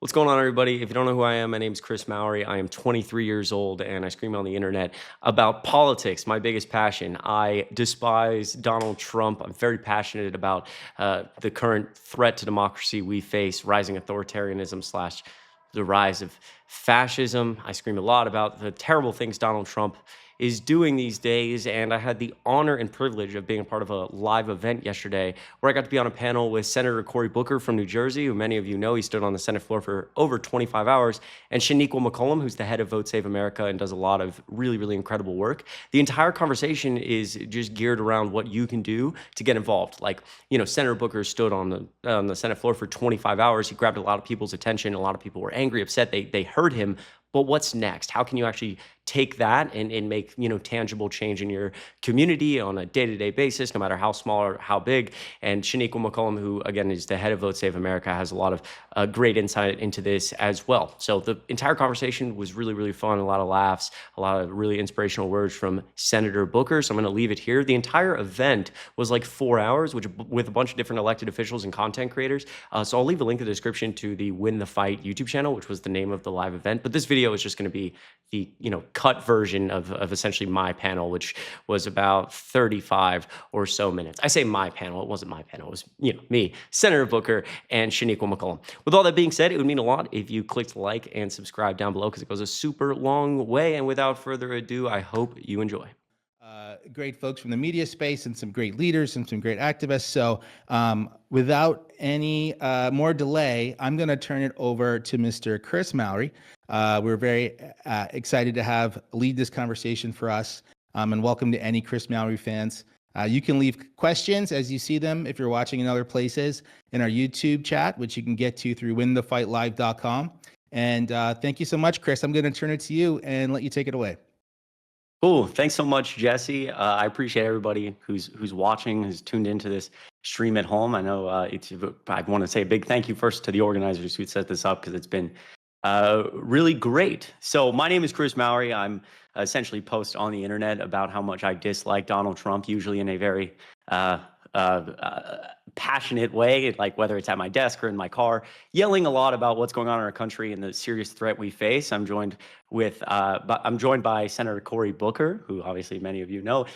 What's going on, everybody? If you don't know who I am, my name is Chris Mowry. I am 23 years old and I scream on the internet about politics, my biggest passion. I despise Donald Trump. I'm very passionate about the current threat to democracy we face, rising authoritarianism slash the rise of fascism. I scream a lot about the terrible things Donald Trump is doing these days. And I had the honor and privilege of being a part of a live event yesterday where I got to be on a panel with Senator Cory from New Jersey, who many of you know. He stood on the Senate floor for over 25 hours, and Shaniqua McCollum, who's the head of Vote Save America and does a lot of really, really incredible work. The entire conversation is just geared around what you can do to get involved. Like, Senator Booker stood on the Senate floor for 25 hours. He grabbed a lot of people's attention. A lot of people were angry, upset. They heard him. But what's next? How can you actually take that and make tangible change in your community on a day-to-day basis, no matter how small or how big? And Shaniqua McCollum, who again is the head of Vote Save America, has a lot of great insight into this as well. So the entire conversation was really, really fun. A lot of laughs, a lot of really inspirational words from Senator Booker. So I'm going to leave it here. The entire event was like 4 hours, which with a bunch of different elected officials and content creators. So I'll leave a link in the description to the Win the Fight YouTube channel, which was the name of the live event. But this video is just going to be the cut version of essentially my panel, which was about 35 or so minutes. I say my panel, it wasn't my panel, it was me, Senator Booker, and Shaniqua McCollum. With all that being said, it would mean a lot if you clicked like and subscribe down below, because it goes a super long way. And without further ado, I hope you enjoy. Great folks from the media space and some great leaders and some great activists. So without any more delay, I'm going to turn it over to Mr. Chris Mowry. We're very excited to lead this conversation for us, and welcome to any Chris Mowry fans. You can leave questions as you see them if you're watching in other places in our YouTube chat, which you can get to through winthefightlive.com. And thank you so much, Chris. I'm going to turn it to you and let you take it away. Cool. Thanks so much, Jesse. I appreciate everybody who's watching, who's tuned into this stream at home. I know I want to say a big thank you first to the organizers who set this up, because it's been really great. So my name is Chris Mowry. I'm essentially post on the internet about how much I dislike Donald Trump, usually in a very passionate way, like whether it's at my desk or in my car, yelling a lot about what's going on in our country and the serious threat we face. I'm joined by Senator Cory Booker, who obviously many of you know,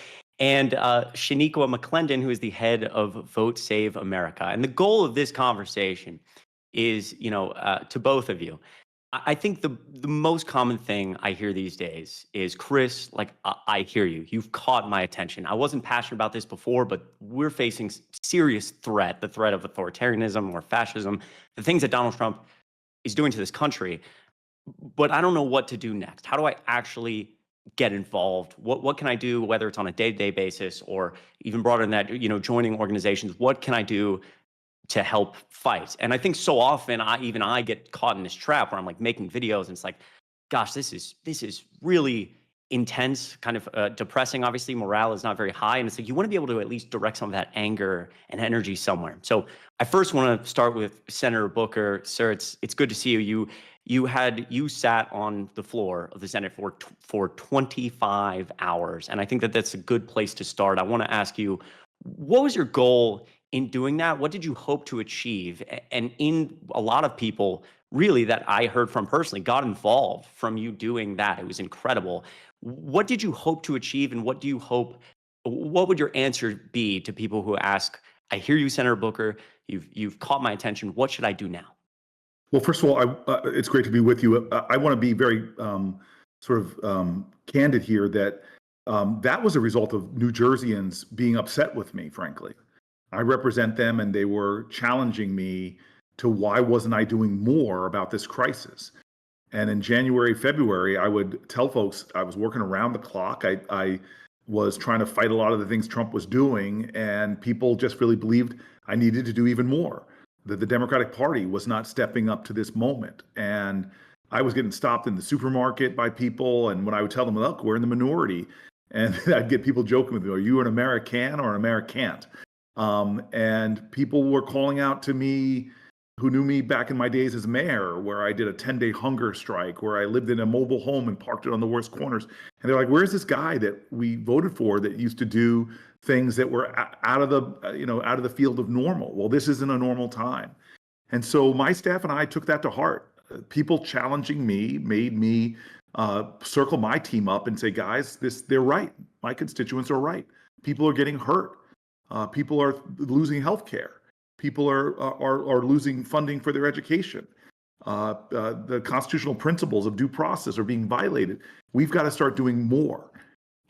and Shaniqua McClendon, who is the head of Vote Save America. And the goal of this conversation is, to both of you, I think the most common thing I hear these days is, Chris, like, I hear you. You've caught my attention. I wasn't passionate about this before, but we're facing serious threat, the threat of authoritarianism or fascism, the things that Donald Trump is doing to this country. But I don't know what to do next. How do I actually get involved? What can I do, whether it's on a day-to-day basis or even broader than that, joining organizations? What can I do to help fight? And I think so often I get caught in this trap where I'm like making videos and it's like, gosh, this is really intense, kind of depressing. Obviously, morale is not very high. And it's like, you want to be able to at least direct some of that anger and energy somewhere. So I first want to start with Senator Booker. Sir, it's good to see you. You sat on the floor of the Senate for 25 hours. And I think that's a good place to start. I want to ask you, what was your goal in doing that? What did you hope to achieve? And in a lot of people, really, that I heard from personally, got involved from you doing that. It was incredible. What did you hope to achieve, and what would your answer be to people who ask, I hear you, Senator Booker, you've caught my attention, what should I do now? Well, first of all, it's great to be with you. I want to be very candid here that that was a result of New Jerseyans being upset with me, frankly. I represent them, and they were challenging me to why wasn't I doing more about this crisis. And in January, February, I would tell folks I was working around the clock. I was trying to fight a lot of the things Trump was doing, and people just really believed I needed to do even more, that the Democratic Party was not stepping up to this moment. And I was getting stopped in the supermarket by people, and when I would tell them, look, we're in the minority, and I'd get people joking with me, are you an American or an Americant? And people were calling out to me who knew me back in my days as mayor, where I did a 10-day hunger strike, where I lived in a mobile home and parked it on the worst corners. And they're like, where's this guy that we voted for that used to do things that were out of the field of normal? Well, this isn't a normal time. And so my staff and I took that to heart. People challenging me made me circle my team up and say, guys, they're right. My constituents are right. People are getting hurt. People are losing health care. People are losing funding for their education. The constitutional principles of due process are being violated. We've got to start doing more.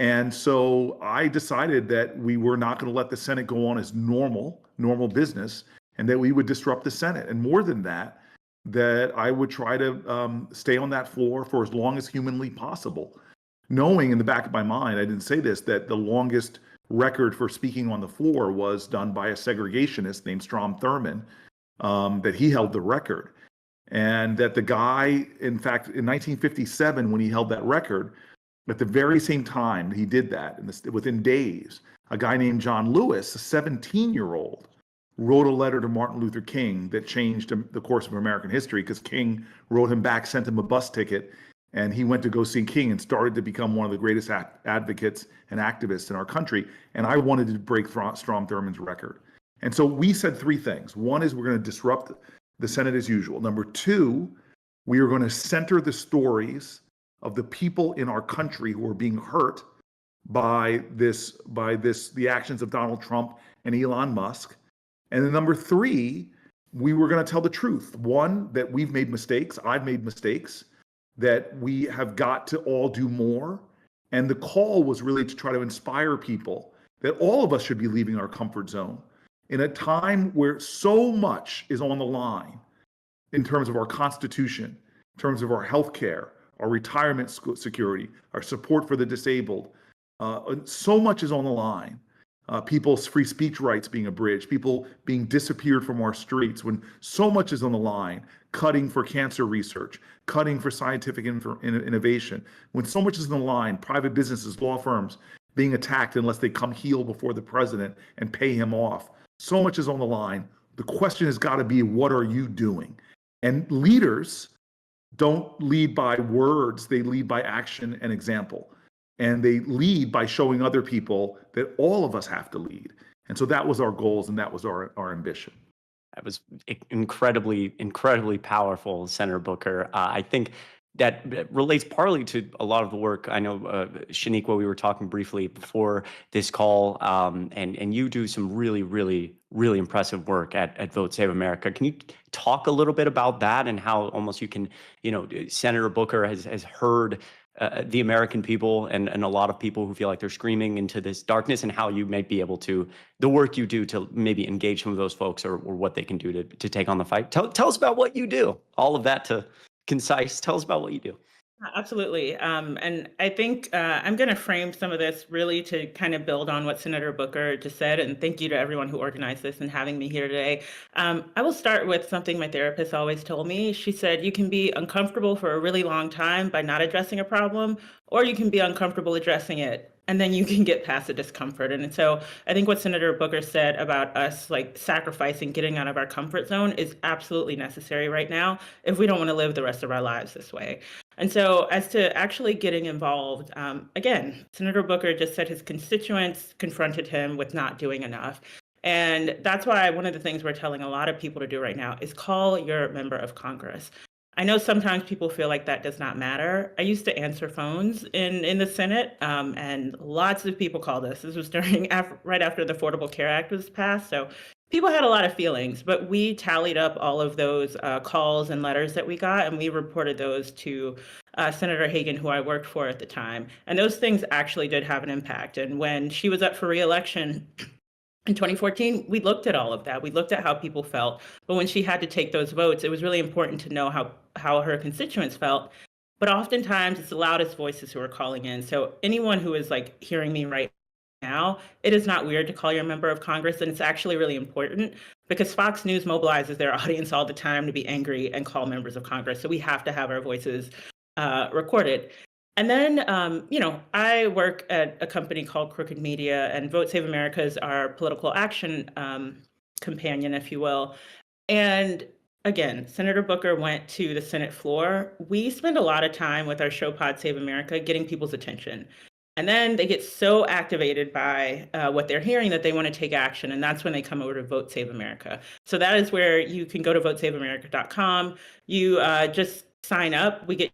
And so I decided that we were not going to let the Senate go on as normal business, and that we would disrupt the Senate. And more than that, that I would try to stay on that floor for as long as humanly possible, knowing in the back of my mind, I didn't say this, that the longest record for speaking on the floor was done by a segregationist named Strom Thurmond, that he held the record. And that the guy, in fact, in 1957, when he held that record, at the very same time he did that, within days, a guy named John Lewis, a 17-year-old, wrote a letter to Martin Luther King that changed the course of American history, because King wrote him back, sent him a bus ticket, and he went to go see King and started to become one of the greatest advocates and activists in our country. And I wanted to break Strom Thurmond's record. And so we said three things. One is we're going to disrupt the Senate as usual. Number two, we are going to center the stories of the people in our country who are being hurt by the actions of Donald Trump and Elon Musk. And then number three, we were going to tell the truth. One, that we've made mistakes. I've made mistakes, that we have got to all do more. And the call was really to try to inspire people that all of us should be leaving our comfort zone in a time where so much is on the line in terms of our Constitution, in terms of our health care, our retirement security, our support for the disabled. So much is on the line. People's free speech rights being abridged, people being disappeared from our streets, when so much is on the line, cutting for cancer research, cutting for scientific innovation, when so much is on the line, private businesses, law firms being attacked unless they come heel before the president and pay him off. So much is on the line. The question has got to be, what are you doing? And leaders don't lead by words, they lead by action and example. And they lead by showing other people that all of us have to lead. And so that was our goals, and that was our ambition. That was incredibly, incredibly powerful, Senator Booker. I think that relates partly to a lot of the work. I know, Shaniqua, we were talking briefly before this call, and you do some really, really, really impressive work at Vote Save America. Can you talk a little bit about that and how almost you can, Senator Booker has heard the American people and a lot of people who feel like they're screaming into this darkness, and how you might be able to, the work you do to maybe engage some of those folks, or what they can do to take on the fight. Tell us about what you do. All of that to concise. Tell us about what you do. Absolutely. And I think I'm going to frame some of this really to kind of build on what Senator Booker just said. And thank you to everyone who organized this and having me here today. I will start with something my therapist always told me. She said, you can be uncomfortable for a really long time by not addressing a problem, or you can be uncomfortable addressing it, and then you can get past the discomfort. And so I think what Senator Booker said about us like sacrificing getting out of our comfort zone is absolutely necessary right now if we don't want to live the rest of our lives this way. And so as to actually getting involved, again, Senator Booker just said his constituents confronted him with not doing enough. And that's why one of the things we're telling a lot of people to do right now is call your member of Congress. I know sometimes people feel like that does not matter. I used to answer phones in the Senate, and lots of people called us. This was right after the Affordable Care Act was passed. So people had a lot of feelings, but we tallied up all of those calls and letters that we got, and we reported those to Senator Hagan, who I worked for at the time. And those things actually did have an impact. And when she was up for re-election in 2014, we looked at all of that. We looked at how people felt. But when she had to take those votes, it was really important to know how her constituents felt. But oftentimes it's the loudest voices who are calling in. So anyone who is like hearing me right now, it is not weird to call your member of Congress, and it's actually really important because Fox News mobilizes their audience all the time to be angry and call members of Congress. So we have to have our voices recorded. And then, I work at a company called Crooked Media, and Vote Save America is our political action companion, if you will. And again, Senator Booker went to the Senate floor. We spend a lot of time with our show Pod Save America getting people's attention. And then they get so activated by what they're hearing that they want to take action. And that's when they come over to Vote Save America. So that is where you can go to votesaveamerica.com. You just sign up. We get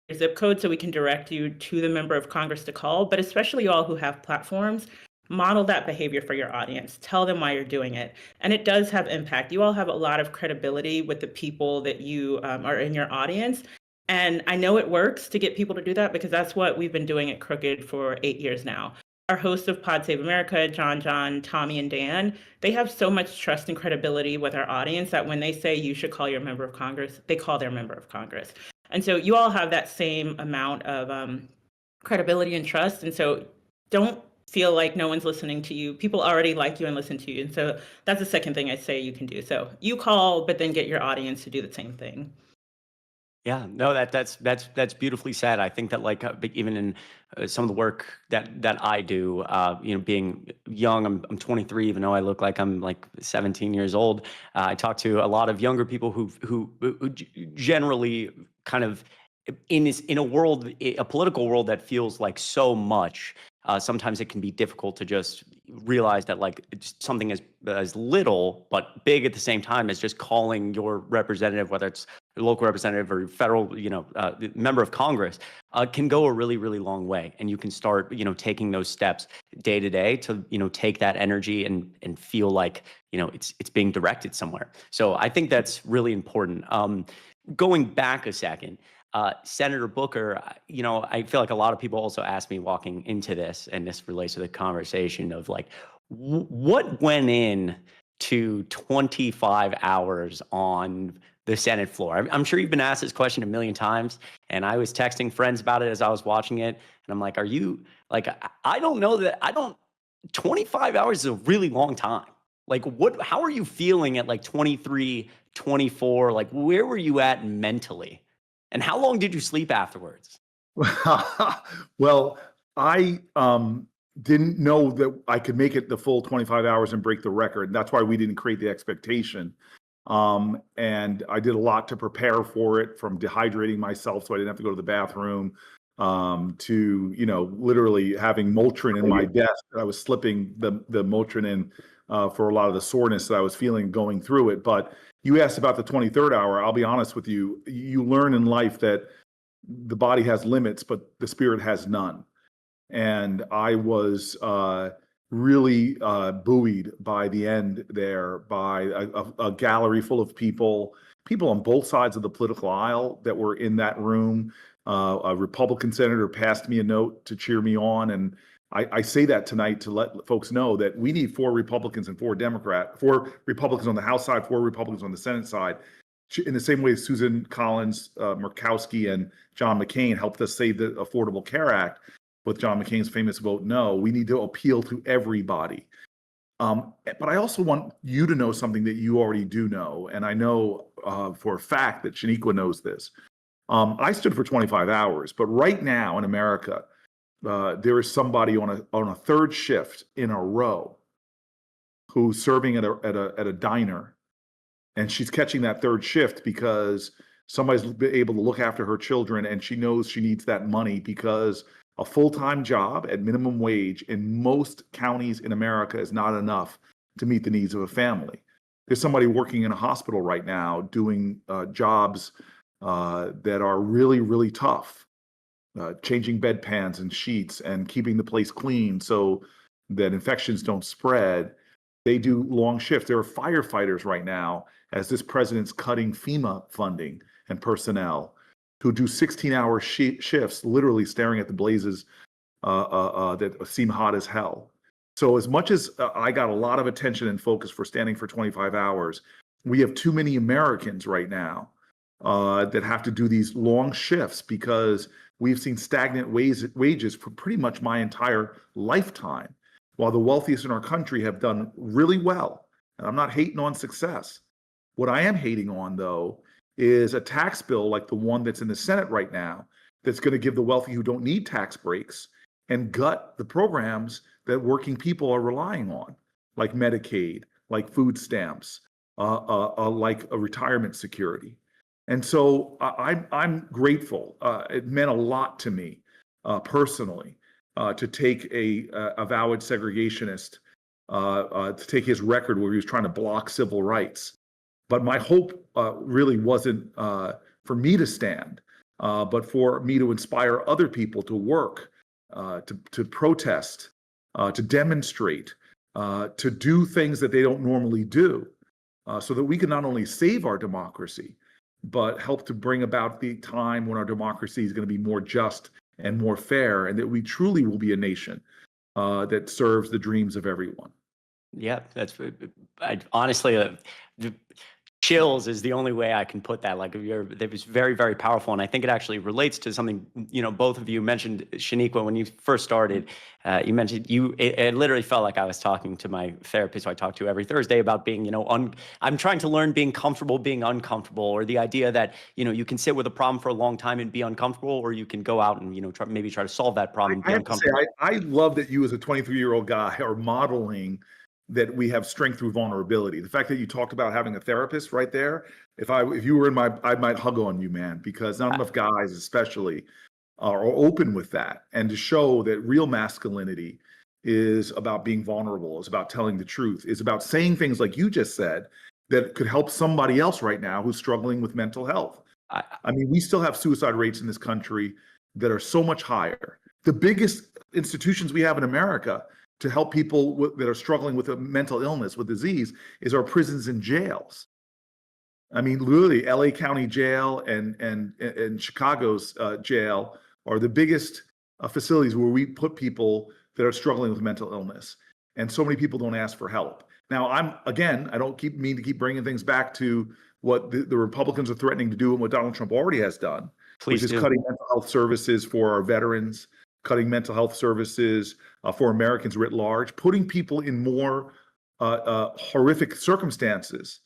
your zip code so we can direct you to the member of Congress to call. But especially you all who have platforms, model that behavior for your audience. Tell them why you're doing it. And it does have impact. You all have a lot of credibility with the people that you are in your audience. And I know it works to get people to do that because that's what we've been doing at Crooked for 8 years now. Our hosts of Pod Save America, John, Tommy, and Dan, they have so much trust and credibility with our audience that when they say you should call your member of Congress, they call their member of Congress. And so you all have that same amount of credibility and trust. And so don't feel like no one's listening to you. People already like you and listen to you. And so that's the second thing I say you can do. So you call, but then get your audience to do the same thing. Yeah, no, that's beautifully said. I think that even in some of the work that I do, being young, I'm 23, even though I look like I'm like 17 years old. I talk to a lot of younger people who generally kind of in a world, a political world that feels like so much. Sometimes it can be difficult to just realize that it's something as little but big at the same time as just calling your representative, whether it's a local representative or federal, member of Congress, can go a really, really long way. And you can start, taking those steps day to day to, take that energy and feel like, it's being directed somewhere. So I think that's really important. Going back a second, Senator Booker, I feel like a lot of people also ask me walking into this, and this relates to the conversation of what went in to 25 hours on the Senate floor. I'm sure you've been asked this question a million times, and I was texting friends about it as I was watching it, and I'm like, I don't know that 25 hours is a really long time. How are you feeling at 23, 24? Where were you at mentally? And how long did you sleep afterwards? Well, I didn't know that I could make it the full 25 hours and break the record. That's why we didn't create the expectation. And I did a lot to prepare for it, from dehydrating myself so I didn't have to go to the bathroom, to, literally having Motrin in my desk. I was slipping the Motrin in for a lot of the soreness that I was feeling going through it. But you asked about the 23rd hour. I'll be honest with you. You learn in life that the body has limits, but the spirit has none. And I was really buoyed by the end there, by a gallery full of people on both sides of the political aisle that were in that room. A Republican senator passed me a note to cheer me on. And I say that tonight to let folks know that we need 4 Republicans and 4 Republicans on the House side, 4 Republicans on the Senate side. In the same way Susan Collins, Murkowski, and John McCain helped us save the Affordable Care Act with John McCain's famous vote no. We need to appeal to everybody. But I also want you to know something that you already do know, and I know for a fact that Shaniqua knows this. I stood for 25 hours, but right now in America, there is somebody on a third shift in a row who's serving at a diner, and she's catching that third shift because somebody's been able to look after her children, and she knows she needs that money because a full-time job at minimum wage in most counties in America is not enough to meet the needs of a family. There's somebody working in a hospital right now doing jobs that are really, really tough. Changing bedpans and sheets and keeping the place clean so that infections don't spread. They do long shifts. There are firefighters right now, as this president's cutting FEMA funding and personnel, who do 16-hour shifts, literally staring at the blazes that seem hot as hell. So as much as I got a lot of attention and focus for standing for 25 hours, we have too many Americans right now that have to do these long shifts because we've seen stagnant wages for pretty much my entire lifetime, while the wealthiest in our country have done really well. And I'm not hating on success. What I am hating on, though, is a tax bill like the one that's in the Senate right now that's going to give the wealthy who don't need tax breaks and gut the programs that working people are relying on, like Medicaid, like food stamps, like a retirement security. And so I'm grateful. It meant a lot to me personally to take a avowed segregationist, to take his record where he was trying to block civil rights. But my hope really wasn't for me to stand, but for me to inspire other people to work, to protest, to demonstrate, to do things that they don't normally do, so that we can not only save our democracy, but help to bring about the time when our democracy is going to be more just and more fair, and that we truly will be a nation that serves the dreams of everyone. Yeah, that's honestly, chills is the only way I can put that. Like, it was very, very powerful, and I think it actually relates to something both of you mentioned. Shaniqua, when you first started, you mentioned it literally felt like I was talking to my therapist, who I talk to every Thursday, about being I'm trying to learn being comfortable being uncomfortable, or the idea that you can sit with a problem for a long time and be uncomfortable, or you can go out and maybe try to solve that problem and I be have to say, uncomfortable. I love that you, as a 23-year-old guy, are modeling that we have strength through vulnerability. The fact that you talked about having a therapist right there, if you were in I might hug on you, man, because not enough guys, especially, are open with that. And to show that real masculinity is about being vulnerable, is about telling the truth, is about saying things like you just said that could help somebody else right now who's struggling with mental health. I mean, we still have suicide rates in this country that are so much higher. The biggest institutions we have in America to help people that are struggling with a mental illness, with disease, is our prisons and jails. I mean, literally, LA County Jail and Chicago's jail are the biggest facilities where we put people that are struggling with mental illness. And so many people don't ask for help. Now, I don't mean to keep bringing things back to what the Republicans are threatening to do and what Donald Trump already has done, Please which is do. cutting mental health services for our veterans, cutting mental health services for Americans writ large, putting people in more horrific circumstances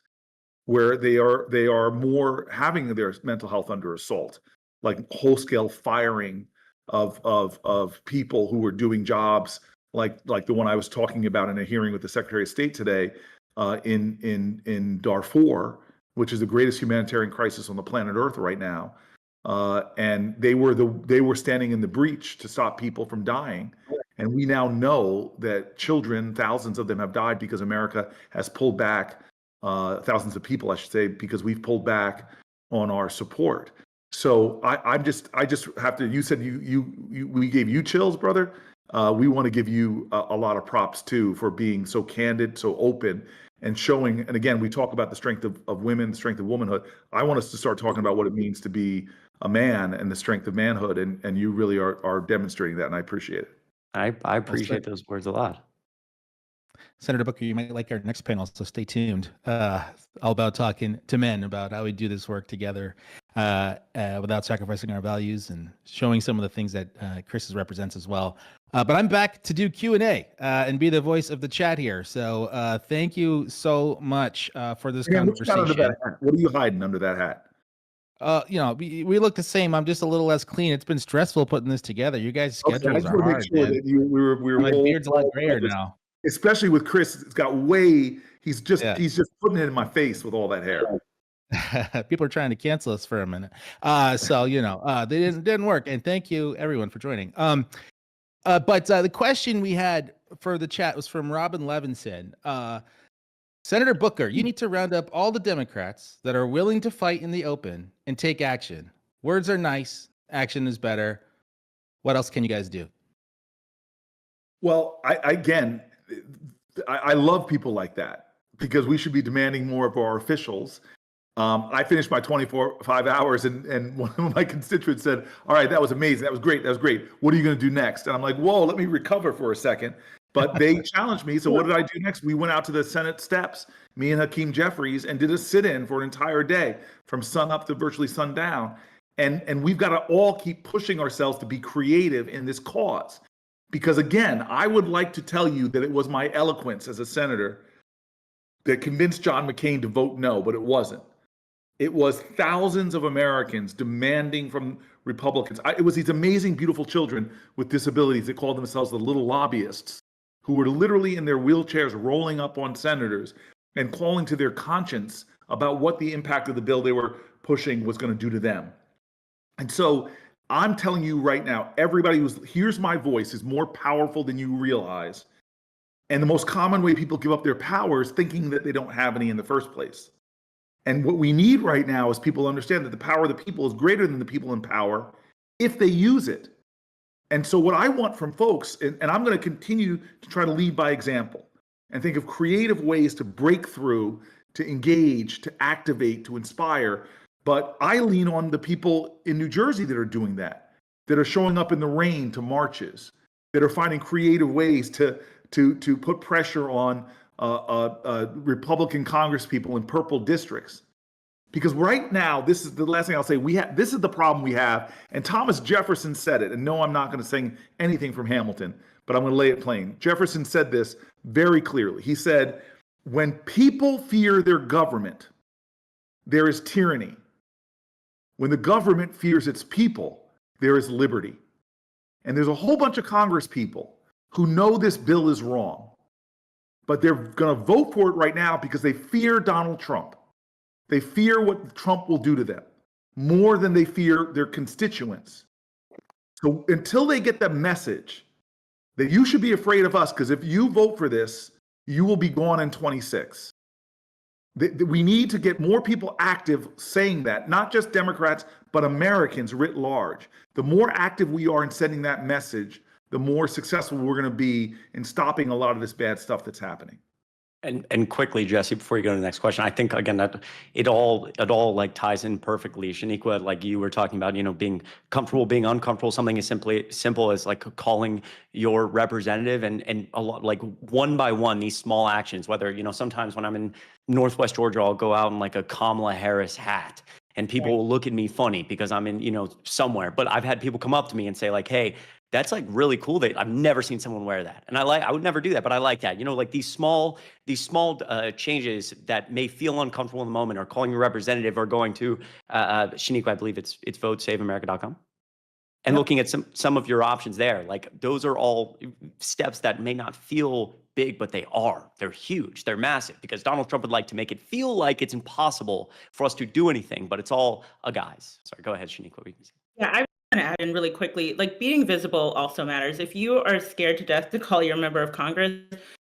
where they are more having their mental health under assault, like whole-scale firing of people who were doing jobs like the one I was talking about in a hearing with the Secretary of State today in Darfur, which is the greatest humanitarian crisis on the planet Earth right now. And they were standing in the breach to stop people from dying. And we now know that children, thousands of them, have died because America has pulled back, thousands of people, I should say, because we've pulled back on our support. So I just have to. You said we gave you chills, brother. We want to give you a lot of props too for being so candid, so open, and showing. And again, we talk about the strength of women, the strength of womanhood. I want us to start talking about what it means to be a man and the strength of manhood. And you really are demonstrating that, and I appreciate it. I appreciate those words a lot. Senator Booker, you might like our next panel, so stay tuned. All about talking to men about how we do this work together without sacrificing our values, and showing some of the things that Chris represents as well. But I'm back to do Q&A and be the voice of the chat here. So thank you so much for this conversation. What are you hiding under that hat? We look the same. I'm just a little less clean. It's been stressful putting this together. You guys' schedules are hard. My beard's a lot grayer now. Especially with Chris, it's got he's just putting it in my face with all that hair. People are trying to cancel us for a minute. They didn't work. And thank you everyone for joining. But the question we had for the chat was from Robin Levinson. Senator Booker, you need to round up all the Democrats that are willing to fight in the open and take action. Words are nice. Action is better. What else can you guys do? Well, I love people like that, because we should be demanding more of our officials. I finished my 5 hours, and one of my constituents said, "All right, that was amazing. That was great. What are you going to do next?" And I'm like, "Whoa, let me recover for a second." But they challenged me. So what did I do next? We went out to the Senate steps, me and Hakeem Jeffries, and did a sit-in for an entire day from sun up to virtually sundown. And we've got to all keep pushing ourselves to be creative in this cause. Because again, I would like to tell you that it was my eloquence as a senator that convinced John McCain to vote no, but it wasn't. It was thousands of Americans demanding from Republicans. It was these amazing, beautiful children with disabilities that called themselves the little lobbyists, who were literally in their wheelchairs rolling up on senators and calling to their conscience about what the impact of the bill they were pushing was going to do to them. And so I'm telling you right now, everybody who hears my voice is more powerful than you realize. And the most common way people give up their power is thinking that they don't have any in the first place. And what we need right now is people to understand that the power of the people is greater than the people in power if they use it. And so what I want from folks, and I'm going to continue to try to lead by example and think of creative ways to break through, to engage, to activate, to inspire. But I lean on the people in New Jersey that are doing that are showing up in the rain to marches, that are finding creative ways to put pressure on Republican congresspeople in purple districts. Because right now, this is the last thing I'll say. This is the problem we have. And Thomas Jefferson said it. And no, I'm not going to sing anything from Hamilton, but I'm going to lay it plain. Jefferson said this very clearly. He said, when people fear their government, there is tyranny. When the government fears its people, there is liberty. And there's a whole bunch of Congress people who know this bill is wrong, but they're going to vote for it right now because they fear Donald Trump. They fear what Trump will do to them more than they fear their constituents. So until they get the message that you should be afraid of us, because if you vote for this, you will be gone in 26. We need to get more people active saying that, not just Democrats, but Americans writ large. The more active we are in sending that message, the more successful we're going to be in stopping a lot of this bad stuff that's happening. And quickly, Jesse, before you go to the next question, I think again that it all like ties in perfectly. Shaniqua, like you were talking about, being comfortable, being uncomfortable, something as simple as like calling your representative, and a lot, like one by one, these small actions, whether, sometimes when I'm in Northwest Georgia, I'll go out in like a Kamala Harris hat and people will look at me funny because I'm in, somewhere, but I've had people come up to me and say like, hey, that's like really cool that I've never seen someone wear that. And I would never do that, but I like that. Like these small changes that may feel uncomfortable in the moment, or calling your representative, or going to, Shaniqua, I believe it's votesaveamerica.com. And looking at some of your options there, like those are all steps that may not feel big, but they're huge, they're massive, because Donald Trump would like to make it feel like it's impossible for us to do anything, but it's all a guise. Sorry, go ahead, Shaniqua. Yeah, I want to add in really quickly, like being visible also matters. If you are scared to death to call your member of Congress,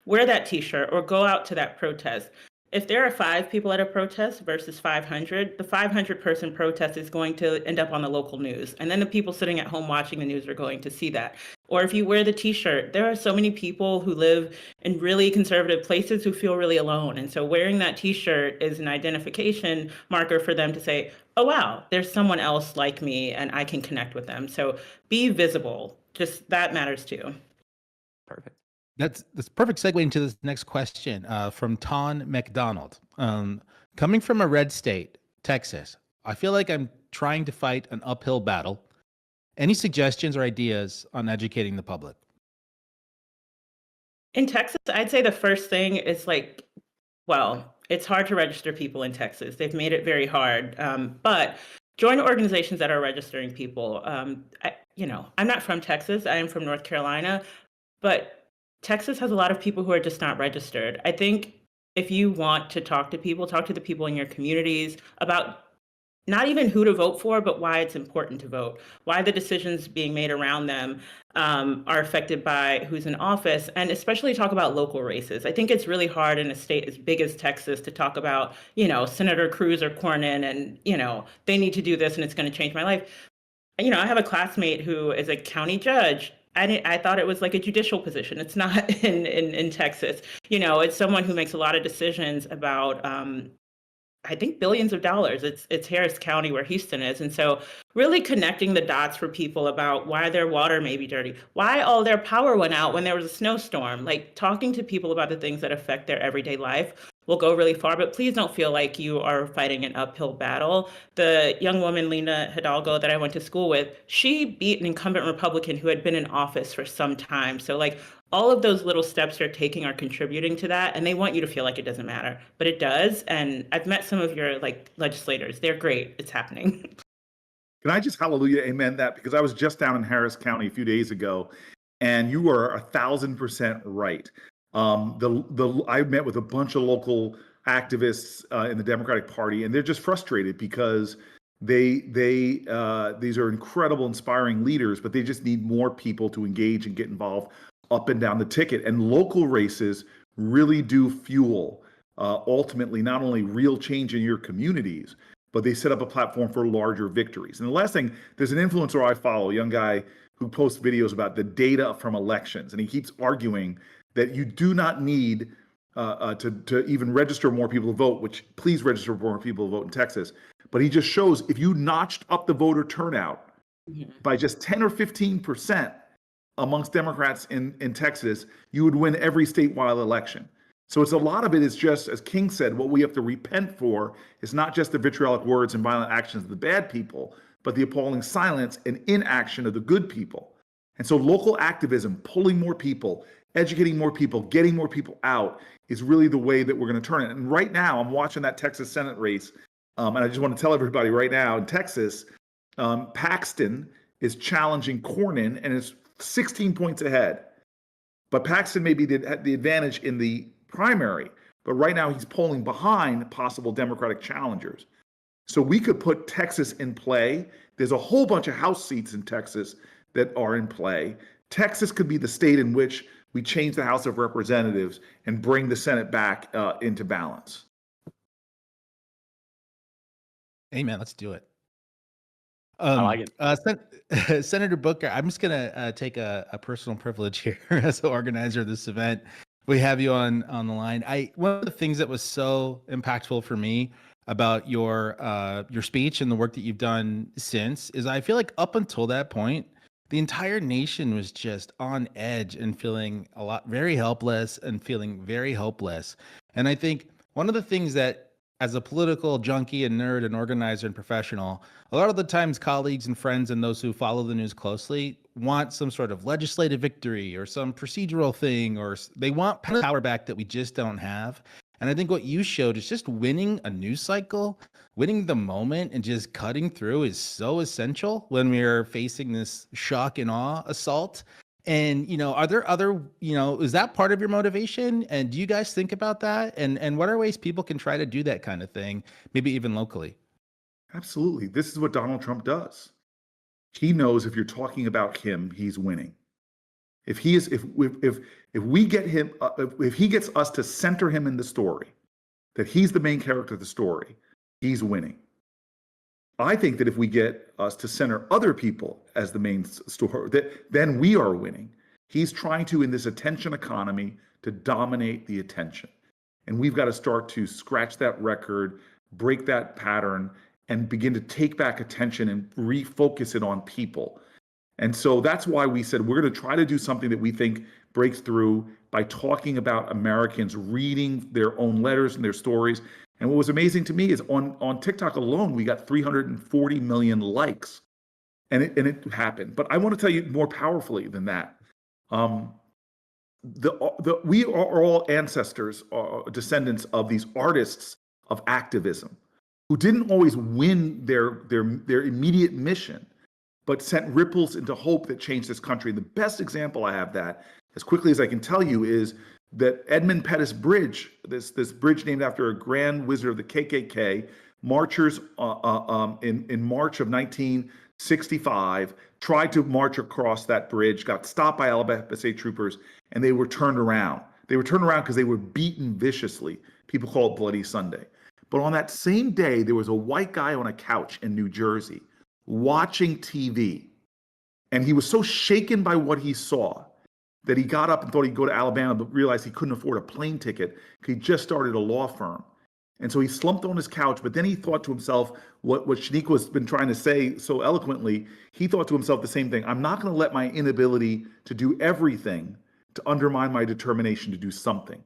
wear that t-shirt or go out to that protest. If there are 5 people at a protest versus 500, the 500 person protest is going to end up on the local news. And then the people sitting at home watching the news are going to see that. Or if you wear the t-shirt, there are so many people who live in really conservative places who feel really alone. And so wearing that t-shirt is an identification marker for them to say, oh, wow, there's someone else like me and I can connect with them. So be visible. Just that matters too. Perfect. That's perfect segue into this next question from Ton McDonald. Coming from a red state, Texas, I feel like I'm trying to fight an uphill battle. Any suggestions or ideas on educating the public? In Texas, I'd say the first thing is it's hard to register people in Texas. They've made it very hard. But join organizations that are registering people. I'm not from Texas. I am from North Carolina, but Texas has a lot of people who are just not registered. I think if you want to talk to the people in your communities about not even who to vote for, but why it's important to vote, why the decisions being made around them are affected by who's in office, and especially talk about local races. I think it's really hard in a state as big as Texas to talk about, Senator Cruz or Cornyn and, they need to do this and it's going to change my life. I have a classmate who is a county judge. I thought it was like a judicial position. It's not in Texas. It's someone who makes a lot of decisions about, I think, billions of dollars. It's Harris County where Houston is. And so really connecting the dots for people about why their water may be dirty, why all their power went out when there was a snowstorm, like talking to people about the things that affect their everyday life will go really far. But please don't feel like you are fighting an uphill battle. The young woman, Lena Hidalgo, that I went to school with, she beat an incumbent Republican who had been in office for some time. So all of those little steps you're taking are contributing to that. And they want you to feel like it doesn't matter, but it does. And I've met some of your legislators. They're great. It's happening. Can I just hallelujah amen that? Because I was just down in Harris County a few days ago, and you are 1,000% right. I met with a bunch of local activists in the Democratic Party, and they're just frustrated because These are incredible, inspiring leaders, but they just need more people to engage and get involved up and down the ticket. And local races really do fuel ultimately not only real change in your communities, but they set up a platform for larger victories. And the last thing, there's an influencer I follow, a young guy who posts videos about the data from elections, and he keeps arguing that you do not need to even register more people to vote, which please register more people to vote in Texas. But he just shows if you notched up the voter turnout by just 10 or 15% amongst Democrats in Texas, you would win every statewide election. So it's a lot of it is just, as King said, what we have to repent for is not just the vitriolic words and violent actions of the bad people, but the appalling silence and inaction of the good people. And so local activism, pulling more people, educating more people, getting more people out is really the way that we're going to turn it. And right now, I'm watching that Texas Senate race. And I just want to tell everybody right now in Texas, Paxton is challenging Cornyn and is 16 points ahead. But Paxton may be the advantage in the primary, but right now he's polling behind possible Democratic challengers. So we could put Texas in play. There's a whole bunch of House seats in Texas that are in play. Texas could be the state in which we change the House of Representatives and bring the Senate back into balance. Amen. Let's do it. I like it. Senator Booker, I'm just going to take a personal privilege here as the organizer of this event. We have you on the line. One of the things that was so impactful for me about your speech and the work that you've done since is I feel like up until that point, the entire nation was just on edge and feeling very helpless and feeling very hopeless. And I think one of the things that as a political junkie and nerd and organizer and professional, a lot of the times colleagues and friends and those who follow the news closely want some sort of legislative victory or some procedural thing, or they want power back that we just don't have. And I think what you showed is just winning a news cycle, winning the moment and just cutting through is so essential when we're facing this shock and awe assault. And, are there other, is that part of your motivation? And do you guys think about that? And what are ways people can try to do that kind of thing, maybe even locally? Absolutely. This is what Donald Trump does. He knows if you're talking about him, he's winning. If he gets us to center him in the story, that he's the main character of the story, he's winning. I think that if we get us to center other people as the main story, then we are winning. He's trying to, in this attention economy, to dominate the attention. And we've got to start to scratch that record, break that pattern, and begin to take back attention and refocus it on people. And so that's why we said we're going to try to do something that we think breaks through by talking about Americans reading their own letters and their stories. And what was amazing to me is on TikTok alone, we got 340 million likes, and it happened. But I want to tell you more powerfully than that. We are all ancestors, descendants of these artists of activism, who didn't always win their immediate mission, but sent ripples into hope that changed this country. And the best example I have that, as quickly as I can tell you, is that Edmund Pettus Bridge, this bridge named after a grand wizard of the KKK, marchers in March of 1965 tried to march across that bridge, got stopped by Alabama state troopers, and they were turned around. They were turned around because they were beaten viciously. People call it Bloody Sunday. But on that same day, there was a white guy on a couch in New Jersey watching TV. And he was so shaken by what he saw that he got up and thought he'd go to Alabama, but realized he couldn't afford a plane ticket. He just started a law firm. And so he slumped on his couch, but then he thought to himself what Shaniqua's been trying to say so eloquently. He thought to himself the same thing. I'm not going to let my inability to do everything to undermine my determination to do something.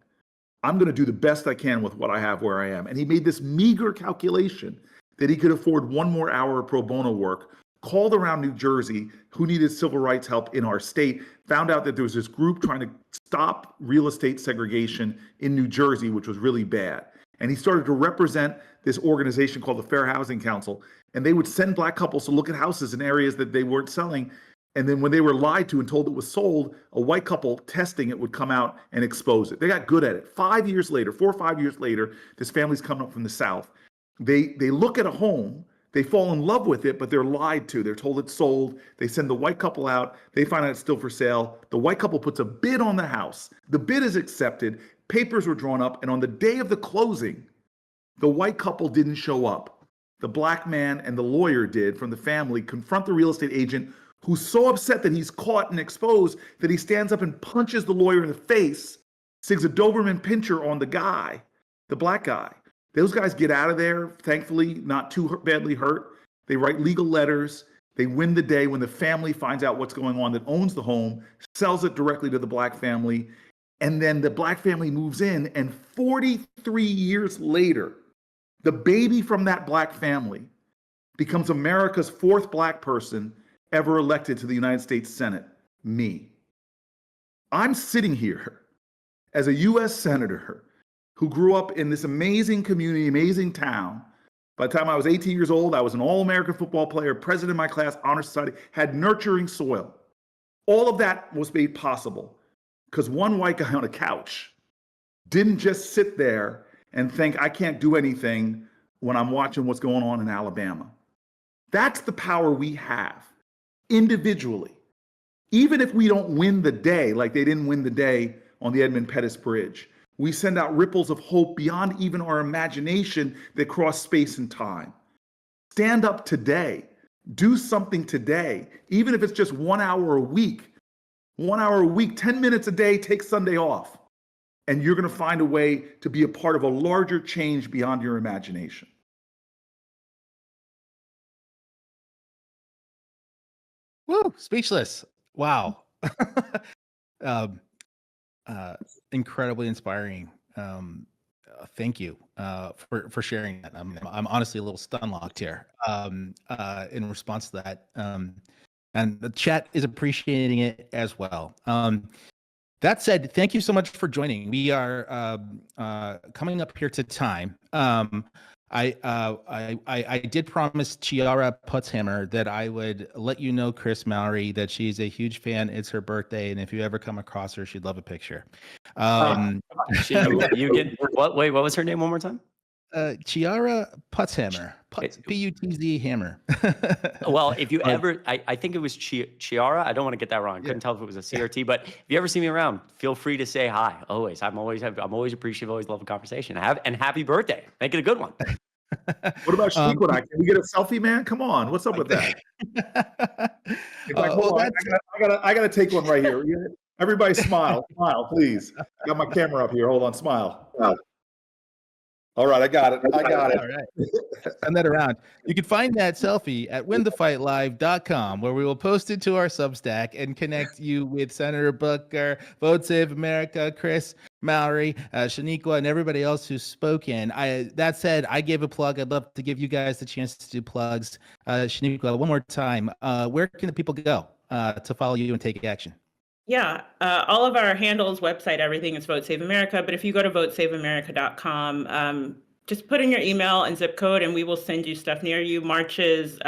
I'm going to do the best I can with what I have where I am. And he made this meager calculation that he could afford one more hour of pro bono work, called around New Jersey who needed civil rights help in our state, found out that there was this group trying to stop real estate segregation in New Jersey, which was really bad. And he started to represent this organization called the Fair Housing Council. And they would send Black couples to look at houses in areas that they weren't selling. And then when they were lied to and told it was sold, a white couple testing it would come out and expose it. They got good at it. 4 or 5 years later, this family's coming up from the South. They look at a home They fall in love with it, but they're lied to. They're told it's sold. They send the white couple out. They find out it's still for sale. The white couple puts a bid on the house. The bid is accepted. Papers were drawn up. And on the day of the closing, the white couple didn't show up. The black man and the lawyer did from the family confront the real estate agent, who's so upset that he's caught and exposed that he stands up and punches the lawyer in the face, sings a Doberman pincher on the guy, the black guy. Those guys get out of there, thankfully, not too badly hurt. They write legal letters. They win the day when the family finds out what's going on, that owns the home, sells it directly to the black family. And then the black family moves in. And 43 years later, the baby from that black family becomes America's fourth black person ever elected to the United States Senate, me. I'm sitting here as a US Senator who grew up in this amazing community, amazing town. By the time I was 18 years old, I was an All-American football player, president of my class, honor society, had nurturing soil. All of that was made possible because one white guy on a couch didn't just sit there and think, I can't do anything when I'm watching what's going on in Alabama. That's the power we have individually. Even if we don't win the day, like they didn't win the day on the Edmund Pettus Bridge, we send out ripples of hope beyond even our imagination that cross space and time. Stand up today. Do something today, even if it's just 1 hour a week. 1 hour a week, 10 minutes a day, take Sunday off. And you're going to find a way to be a part of a larger change beyond your imagination. Woo, speechless. Wow. Incredibly inspiring. Thank you for sharing that. I'm honestly a little stun locked here in response to that. And the chat is appreciating it as well. That said, thank you so much for joining. We are coming up here to time. I did promise Chiara Putzhammer that I would let you know, Chris Mowry, that she's a huge fan. It's her birthday, and if you ever come across her, she'd love a picture. You get what? Wait, what was her name one more time? Chiara Putzhammer. P-U-T-Z hammer. Well, if you ever, I think it was Chiara. I don't want to get that wrong. I couldn't tell if it was a C or T, but if you ever see me around, feel free to say hi. Always. I'm always appreciative, always love a conversation. And happy birthday. Make it a good one. What about Shaniqua? Can we get a selfie, man? Come on. What's up with that? I gotta take one right here. Everybody smile. Smile, please. Got my camera up here. Hold on, smile. All right, I got it. All right. Send that around. You can find that selfie at winthefightlive.com, where we will post it to our Substack and connect you with Senator Booker, Vote Save America, Chris Mowry, Shaniqua, and everybody else who's spoken. That said, I gave a plug. I'd love to give you guys the chance to do plugs. Shaniqua, one more time. Where can the people go to follow you and take action? Yeah, all of our handles, website, everything is Vote Save America. But if you go to votesaveamerica.com, just put in your email and zip code, and we will send you stuff near you, marches,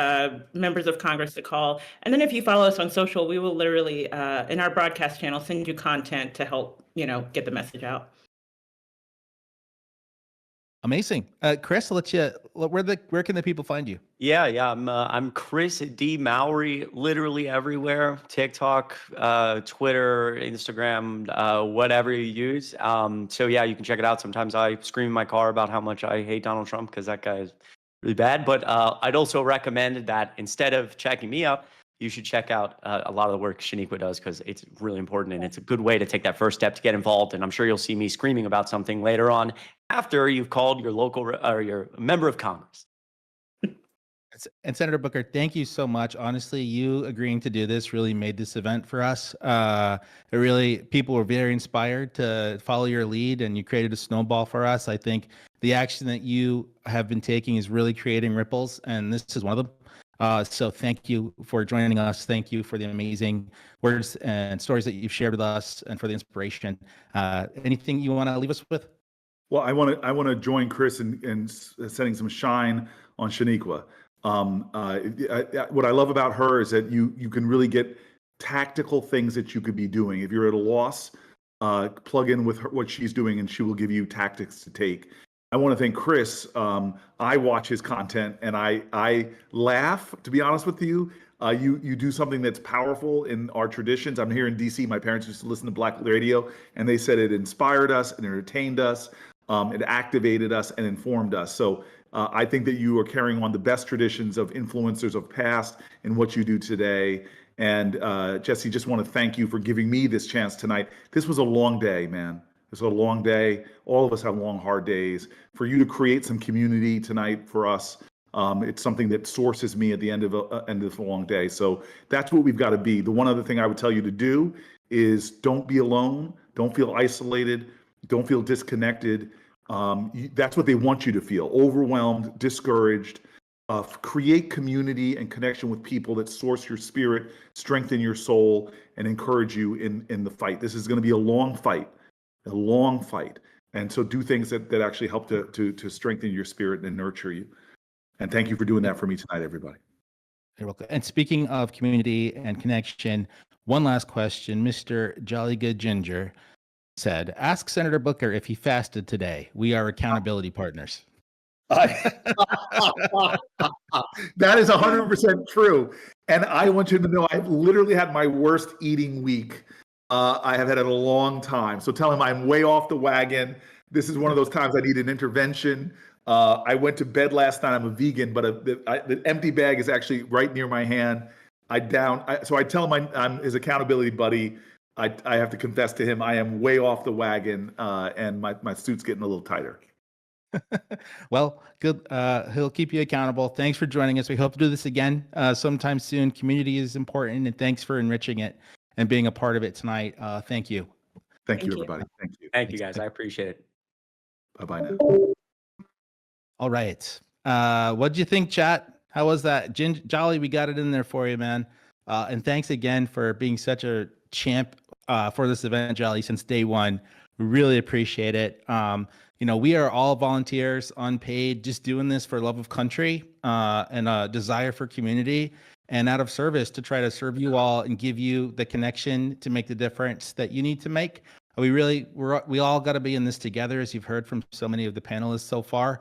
members of Congress to call. And then if you follow us on social, we will literally, in our broadcast channel, send you content to help, get the message out. Amazing. Chris, where can the people find you? Yeah. I'm Chris D. Mowry, literally everywhere. TikTok, Twitter, Instagram, whatever you use. So yeah, you can check it out. Sometimes I scream in my car about how much I hate Donald Trump because that guy is really bad. But I'd also recommend that instead of checking me out, you should check out a lot of the work Shaniqua does because it's really important and it's a good way to take that first step to get involved. And I'm sure you'll see me screaming about something later on after you've called your local or your member of Congress. And Senator Booker, thank you so much. Honestly, you agreeing to do this really made this event for us. People were very inspired to follow your lead, and you created a snowball for us. I think the action that you have been taking is really creating ripples, and this is one of them. So thank you for joining us. Thank you for the amazing words and stories that you've shared with us and for the inspiration. Anything you want to leave us with? Well, I want to join Chris in setting some shine on Shaniqua. What I love about her is that you can really get tactical things that you could be doing. If you're at a loss, plug in with her, what she's doing, and she will give you tactics to take. I want to thank Chris. I watch his content and I laugh. To be honest with you, you do something that's powerful in our traditions. I'm here in DC. My parents used to listen to Black radio, and they said it inspired us, and entertained us, it activated us, and informed us. So I think that you are carrying on the best traditions of influencers of past in what you do today. And Jesse, just want to thank you for giving me this chance tonight. This was a long day, man. It's a long day. All of us have long, hard days. For you to create some community tonight for us, it's something that sources me at the end of a long day. So that's what we've got to be. The one other thing I would tell you to do is don't be alone. Don't feel isolated. Don't feel disconnected. That's what they want you to feel: overwhelmed, discouraged. Create community and connection with people that source your spirit, strengthen your soul, and encourage you in the fight. This is going to be a long fight. A long fight. And so do things that actually help to strengthen your spirit and nurture you. And thank you for doing that for me tonight, everybody. You're welcome. And speaking of community and connection, one last question. Mr. Jolly Good Ginger said, ask Senator Booker if he fasted today. We are accountability partners. That is 100% true. And I want you to know I've literally had my worst eating week I have had in a long time. So tell him I'm way off the wagon. This is one of those times I need an intervention. I went to bed last night. I'm a vegan, but the empty bag is actually right near my hand. So I tell him I'm his accountability buddy. I have to confess to him I am way off the wagon, and my suit's getting a little tighter. Well, good. He'll keep you accountable. Thanks for joining us. We hope to do this again sometime soon. Community is important, and thanks for enriching it and being a part of it tonight. Thank you. Thank you, everybody. Thank you. Thank you, guys. I appreciate it. Bye-bye now. All right. What'd you think, chat? How was that? Jolly, we got it in there for you, man. And thanks again for being such a champ for this event, Jolly, since day one. We really appreciate it. We are all volunteers, unpaid, just doing this for love of country and a desire for community, and out of service to try to serve you all and give you the connection to make the difference that you need to make. We all got to be in this together, as you've heard from so many of the panelists so far.